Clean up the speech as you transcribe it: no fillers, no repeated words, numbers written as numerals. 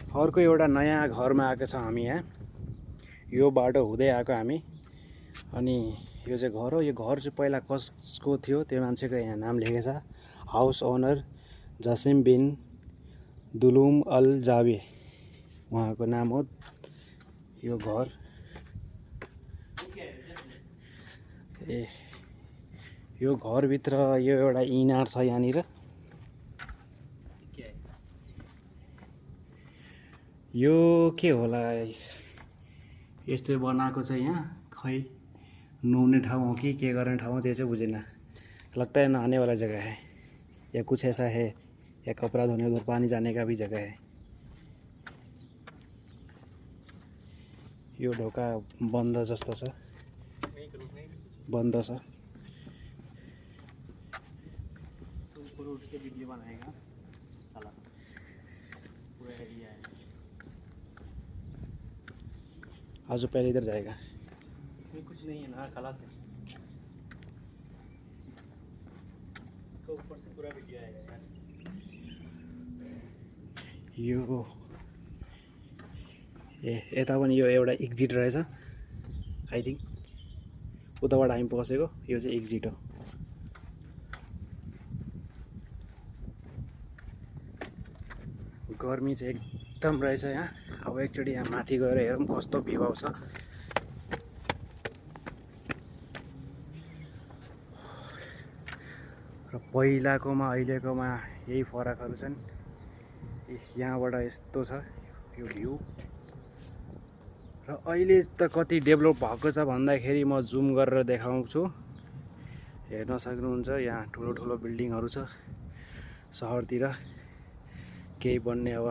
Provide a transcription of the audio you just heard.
अर्को एउटा नयाँ घरमा आएको छ हामी यहाँ। यो बाटो हुँदै आएको हामी। अनि यो चाहिँ घर हो। यो घर चाहिँ पहिला कसको थियो त्यो मान्छेको यहाँ नाम लेखेको छ, हाउस ओनर जसिम बिन दुलुम अल जाबे, उहाँको नाम हो यो घर। ए यो घरभित्र यो एउटा इनार छ यहाँनिर। यो के होला, यस्तो बनाएको छ यहाँ, खै नुहाउने ठाउँ हो कि के गर्ने ठाउँ हो त्यो चाहिँ बुझेन। लगता है नहाने वाला जगह है या कुछ ऐसा है, या कपड़ा धोने उधर पानी जाने का भी जगह है। यो ढोका बन्द जस्तो छ, बन्द छ। वीडियो बनाएगा साला पूरा एरिया है। आज पहले इधर जाएगा, इसमें कुछ नहीं है ना, खलास है। इसके ऊपर से पूरा वीडियो आएगा यार। यो यता पनि यो एउटा एक्जिट रहेछ आई थिङ्क। उताबाट हामी पसेको, यो चाहिँ एक्जिट हो। गर्मी चाहिँ एकदम रहेछ यहाँ। अब एकचोटि यहाँ माथि गएर हेरौँ कस्तो भ्यू आउँछ। र पहिलाकोमा अहिलेकोमा यही फरकहरू छन्। यहाँबाट यस्तो छ यो भ्यू। र अहिले त कति डेभलप भएको छ भन्दाखेरि म जुम गरेर देखाउँछु, हेर्न सक्नुहुन्छ। यहाँ ठुलो ठुलो बिल्डिङहरू छ। सहरतिर केही बन्ने अब